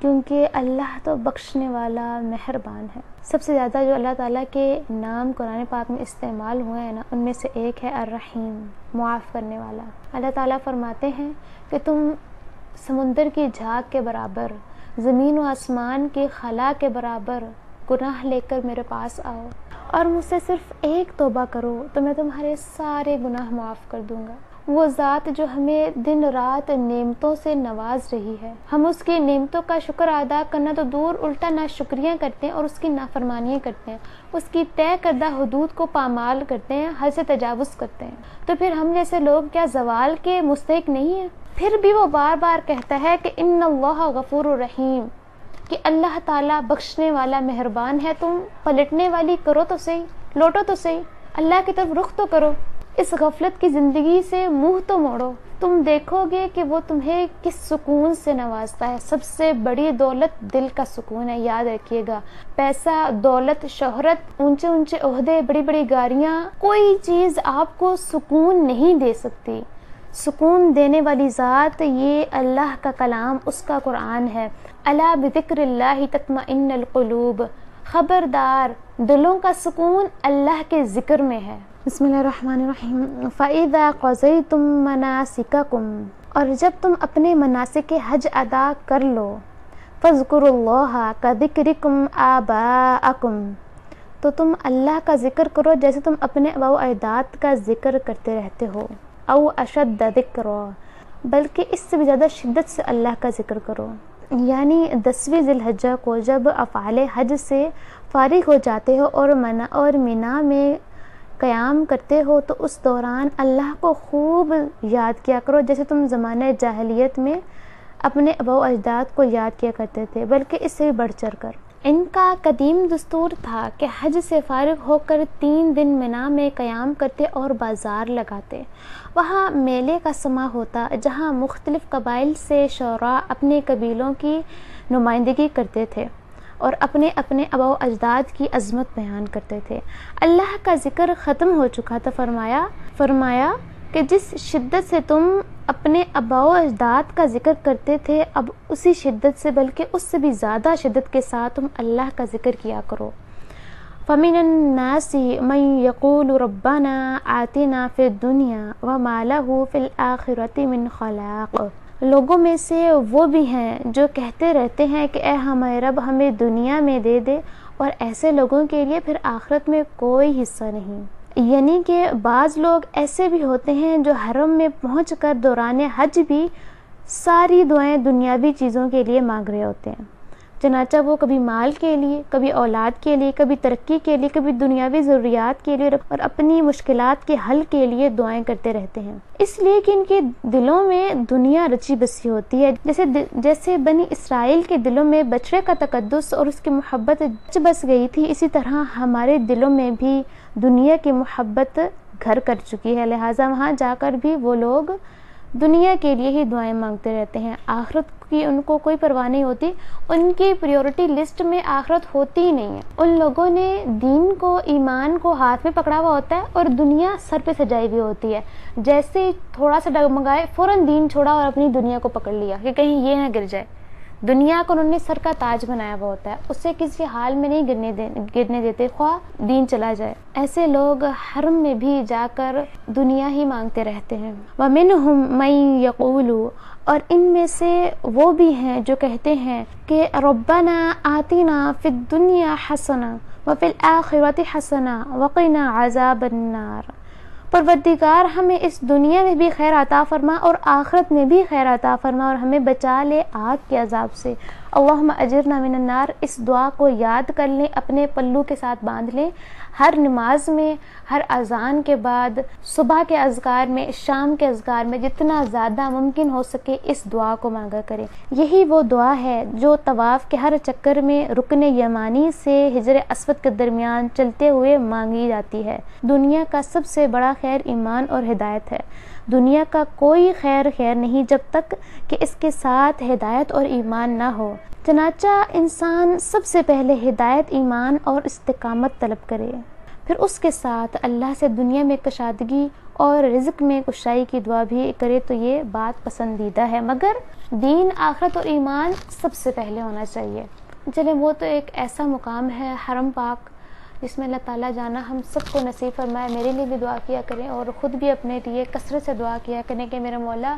کیونکہ اللہ تو بخشنے والا مہربان ہے۔ سب سے زیادہ جو اللہ تعالیٰ کے نام قرآن پاک میں استعمال ہوئے ہیں نا، ان میں سے ایک ہے الرحیم، معاف کرنے والا۔ اللہ تعالیٰ فرماتے ہیں کہ تم سمندر کی جھاگ کے برابر، زمین و آسمان کی خلا کے برابر گناہ لے کر میرے پاس آؤ اور مجھ سے صرف ایک توبہ کرو تو میں تمہارے سارے گناہ معاف کر دوں گا۔ وہ ذات جو ہمیں دن رات نعمتوں سے نواز رہی ہے، ہم اس کی نعمتوں کا شکر ادا کرنا تو دور، الٹا ناشکریاں کرتے ہیں اور اس کی نافرمانیاں کرتے ہیں، اس کی طے کردہ حدود کو پامال کرتے ہیں، حد سے تجاوز کرتے ہیں۔ تو پھر ہم جیسے لوگ کیا زوال کے مستحق نہیں ہیں؟ پھر بھی وہ بار بار کہتا ہے کہ ان اللہ غفور الرحیم، کہ اللہ تعالیٰ بخشنے والا مہربان ہے۔ تم پلٹنے والی کرو تو صحیح، لوٹو تو صحیح، اللہ کی طرف رخ تو کرو، اس غفلت کی زندگی سے منہ تو موڑو۔ تم دیکھو گے کہ وہ تمہیں کس سکون سے نوازتا ہے۔ سب سے بڑی دولت دل کا سکون ہے، یاد رکھیے گا۔ پیسہ، دولت، شہرت، اونچے اونچے عہدے، بڑی بڑی گاڑیاں، کوئی چیز آپ کو سکون نہیں دے سکتی۔ سکون دینے والی ذات یہ اللہ کا کلام، اس کا قرآن ہے۔ الا بذکر اللہ تطمئن القلوب، خبردار دلوں کا سکون اللہ کے ذکر میں ہے۔ بسم اللہ الرحمن الرحیم۔ فَإِذَا قَضَيْتُم مَّنَاسِكَكُمْ، اور جب تم اپنے مناسک حج ادا کر لو، فَاذْكُرُوا اللَّهَ كَذِكْرِكُمْ آبَاءَكُمْ، تو تم اللہ کا ذکر کرو جیسے تم اپنے آباء و اجداد کا ذکر کرتے رہتے ہو، او اشد ذکرا، بلکہ اس سے بھی زیادہ شدت سے اللہ کا ذکر کرو۔ یعنی 10ویں ذی الحجہ کو جب افعال حج سے فارغ ہو جاتے ہو اور مینا میں قیام کرتے ہو تو اس دوران اللہ کو خوب یاد کیا کرو، جیسے تم زمانہ جاہلیت میں اپنے آباء و اجداد کو یاد کیا کرتے تھے، بلکہ اس سے بھی بڑھ چڑھ کر۔ ان کا قدیم دستور تھا کہ حج سے فارغ ہو کر 3 دن مینا میں قیام کرتے اور بازار لگاتے۔ وہاں میلے کا سما ہوتا جہاں مختلف قبائل سے شعراء اپنے قبیلوں کی نمائندگی کرتے تھے اور اپنے اپنے آباء و اجداد کی عظمت بیان کرتے تھے۔ اللہ کا ذکر ختم ہو چکا تھا۔ فرمایا کہ جس شدت سے تم اپنے آباء و اجداد کا ذکر کرتے تھے، اب اسی شدت سے بلکہ اس سے بھی زیادہ شدت کے ساتھ تم اللہ کا ذکر کیا کرو۔ فَمِنَ النَّاسِ مَن يَقُولُ رَبَّنَا آتِنَا فِي الدُّنْيَا وَمَا لَهُ فِي الْآخِرَةِ مِنْ خَلَاقٍ، لوگوں میں سے وہ بھی ہیں جو کہتے رہتے ہیں کہ اے ہمارے رب ہمیں دنیا میں دے دے، اور ایسے لوگوں کے لیے پھر آخرت میں کوئی حصہ نہیں۔ یعنی کہ بعض لوگ ایسے بھی ہوتے ہیں جو حرم میں پہنچ کر دوران حج بھی ساری دعائیں دنیاوی چیزوں کے لیے مانگ رہے ہوتے ہیں، چنانچہ وہ کبھی مال کے لیے، کبھی اولاد کے لیے، کبھی ترقی کے لیے، کبھی دنیاوی ضروریات کے لیے اور اپنی مشکلات کے حل کے لیے دعائیں کرتے رہتے ہیں، اس لیے کہ ان کے دلوں میں دنیا رچی بسی ہوتی ہے۔ جیسے بنی اسرائیل کے دلوں میں بچڑے کا تقدس اور اس کی محبت بس گئی تھی، اسی طرح ہمارے دلوں میں بھی دنیا کی محبت گھر کر چکی ہے، لہٰذا وہاں جا کر بھی وہ لوگ دنیا کے لیے ہی دعائیں مانگتے رہتے ہیں، آخرت کی ان کو کوئی پرواہ نہیں ہوتی۔ ان کی پریورٹی لسٹ میں آخرت ہوتی ہی نہیں ہے۔ ان لوگوں نے دین کو، ایمان کو ہاتھ میں پکڑا ہوا ہوتا ہے اور دنیا سر پہ سجائی ہوئی ہوتی ہے، جیسے تھوڑا سا ڈگمگائے فوراً دین چھوڑا اور اپنی دنیا کو پکڑ لیا کہ کہیں یہ نہ گر جائے۔ دنیا کو انہوں نے سر کا تاج بنایا ہوا ہوتا ہے، اسے کسی حال میں نہیں گرنے دیتے، خواہ دین چلا جائے۔ ایسے لوگ حرم میں بھی جا کر دنیا ہی مانگتے رہتے ہیں۔ وَمِنْهُمْ مَن يَقُولُ، اور ان میں سے وہ بھی ہیں جو کہتے ہیں کہ ربنا آتنا فی الدنیا حسنہ وفی الآخرۃ حسنہ وقنا عذاب النار، پروردگار ہمیں اس دنیا میں بھی خیر عطا فرما اور آخرت میں بھی خیر عطا فرما اور ہمیں بچا لے آگ کے عذاب سے۔ اللہم اجرنا من النار، اس دعا کو یاد کر لیں، اپنے پلو کے ساتھ باندھ لیں، ہر نماز میں، ہر اذان کے بعد، صبح کے اذکار میں، شام کے اذکار میں جتنا زیادہ ممکن ہو سکے اس دعا کو مانگا کریں۔ یہی وہ دعا ہے جو طواف کے ہر چکر میں رکن یمانی سے حجر اسود کے درمیان چلتے ہوئے مانگی جاتی ہے۔ دنیا کا سب سے بڑا خیر ایمان اور ہدایت ہے۔ دنیا کا کوئی خیر نہیں جب تک کہ اس کے ساتھ ہدایت اور ایمان نہ ہو، چنانچہ انسان سب سے پہلے ہدایت، ایمان اور استقامت طلب کرے، پھر اس کے ساتھ اللہ سے دنیا میں کشادگی اور رزق میں کشائی کی دعا بھی کرے تو یہ بات پسندیدہ ہے، مگر دین، آخرت اور ایمان سب سے پہلے ہونا چاہیے۔ چلیں وہ تو ایک ایسا مقام ہے حرم پاک جس میں اللہ تعالیٰ جانا ہم سب کو نصیب فرمائے۔ میرے لیے بھی دعا کیا کریں اور خود بھی اپنے لیے کثرت سے دعا کیا کریں کہ میرے مولا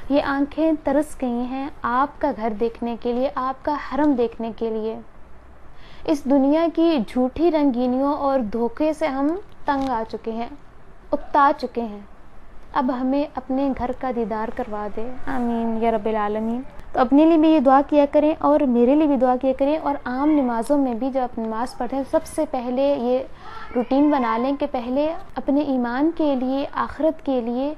یہ آنکھیں ترس گئی ہیں آپ کا گھر دیکھنے کے لیے، آپ کا حرم دیکھنے کے لیے۔ اس دنیا کی جھوٹی رنگینیوں اور دھوکے سے ہم تنگ آ چکے ہیں، اکتا چکے ہیں، اب ہمیں اپنے گھر کا دیدار کروا دے، آمین یا رب العالمین۔ تو اپنے لیے بھی یہ دعا کیا کریں اور میرے لیے بھی دعا کیا کریں، اور عام نمازوں میں بھی جب آپ نماز پڑھیں سب سے پہلے یہ روٹین بنا لیں کہ پہلے اپنے ایمان کے لیے، آخرت کے لیے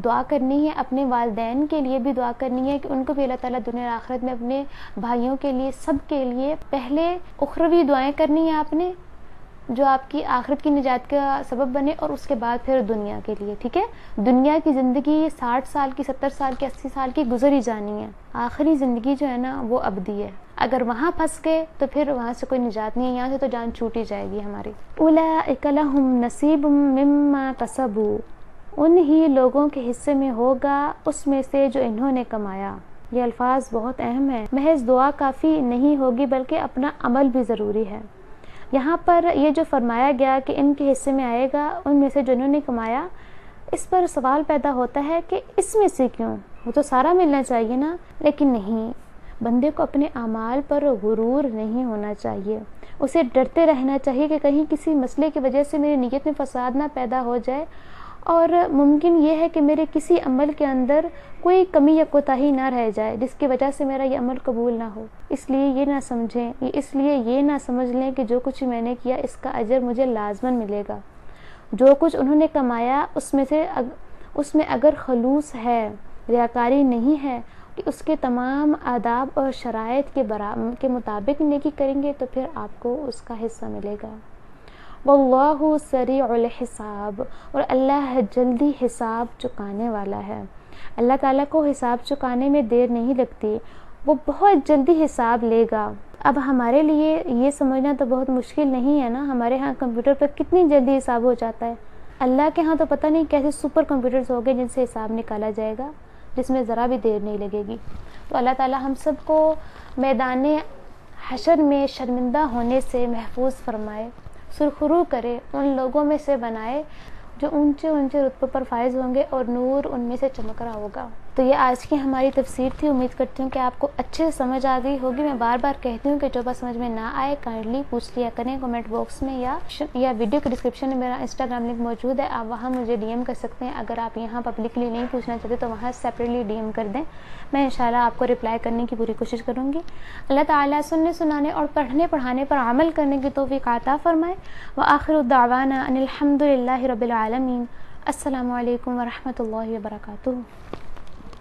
دعا کرنی ہے، اپنے والدین کے لیے بھی دعا کرنی ہے کہ ان کو بھی اللہ تعالیٰ دنیا اور آخرت میں، اپنے بھائیوں کے لیے، سب کے لیے پہلے اخروی دعائیں کرنی ہیں آپ نے جو آپ کی آخرت کی نجات کا سبب بنے، اور اس کے بعد پھر دنیا کے لیے، ٹھیک ہے؟ دنیا کی زندگی 60 سال کی، 70 سال کی، 80 سال کی گزر ہی جانی ہے، آخری زندگی جو ہے نا وہ ابدی ہے۔ اگر وہاں پھنس گئے تو پھر وہاں سے کوئی نجات نہیں ہے، یہاں سے تو جان چھوٹ ہی جائے گی ہماری۔ اولئک لہم نصیب مما کسبوا، انہی لوگوں کے حصے میں ہوگا اس میں سے جو انہوں نے کمایا۔ یہ الفاظ بہت اہم ہیں، محض دعا کافی نہیں ہوگی بلکہ اپنا عمل بھی ضروری ہے۔ یہاں پر یہ جو فرمایا گیا کہ ان کے حصے میں آئے گا ان میں سے جو انہوں نے کمایا، اس پر سوال پیدا ہوتا ہے کہ اس میں سے کیوں؟ وہ تو سارا ملنا چاہیے نا، لیکن نہیں، بندے کو اپنے اعمال پر غرور نہیں ہونا چاہیے، اسے ڈرتے رہنا چاہیے کہ کہیں کسی مسئلے کی وجہ سے میری نیت میں فساد نہ پیدا ہو جائے، اور ممکن یہ ہے کہ میرے کسی عمل کے اندر کوئی کمی یا کوتاہی نہ رہ جائے جس کی وجہ سے میرا یہ عمل قبول نہ ہو۔ اس لیے یہ نہ سمجھیں، اس لیے یہ نہ سمجھ لیں کہ جو کچھ میں نے کیا اس کا اجر مجھے لازماً ملے گا۔ جو کچھ انہوں نے کمایا اس میں اگر خلوص ہے، ریاکاری نہیں ہے، کہ اس کے تمام آداب اور شرائط کے مطابق نیکی کریں گے تو پھر آپ کو اس کا حصہ ملے گا۔ واللہ سریع الحساب، اور اللہ جلدی حساب چکانے والا ہے۔ اللہ تعالیٰ کو حساب چکانے میں دیر نہیں لگتی، وہ بہت جلدی حساب لے گا۔ اب ہمارے لیے یہ سمجھنا تو بہت مشکل نہیں ہے نا، ہمارے ہاں کمپیوٹر پر کتنی جلدی حساب ہو جاتا ہے، اللہ کے ہاں تو پتہ نہیں کیسے سپر کمپیوٹرز ہو گئے جن سے حساب نکالا جائے گا، جس میں ذرا بھی دیر نہیں لگے گی۔ تو اللہ تعالیٰ ہم سب کو میدان حشر میں شرمندہ ہونے سے محفوظ فرمائے، سرخرو کرے، ان لوگوں میں سے بنائے جو اونچے اونچے رتبوں پر فائز ہوں گے اور نور ان میں سے چمک رہا ہوگا۔ تو یہ آج کی ہماری تفسیر تھی، امید کرتی ہوں کہ آپ کو اچھے سے سمجھ آ گئی ہوگی۔ میں بار بار کہتی ہوں کہ جو بات سمجھ میں نہ آئے کائنڈلی پوچھ لیا کریں کمنٹ باکس میں، یا ویڈیو کے ڈسکرپشن میں میرا انسٹاگرام لنک موجود ہے، آپ وہاں مجھے ڈی ایم کر سکتے ہیں۔ اگر آپ یہاں پبلکلی نہیں پوچھنا چاہتے تو وہاں سیپریٹلی ڈی ایم کر دیں، میں انشاءاللہ آپ کو رپلائی کرنے کی پوری کوشش کروں گی۔ اللہ تعالیٰ سننے سنانے اور پڑھنے پڑھانے پر عمل کرنے کی توفیق عطا فرمائے۔ وآخر دعوانا ان الحمد للہ رب العالمین۔ السلام علیکم ورحمۃ اللہ وبرکاتہ۔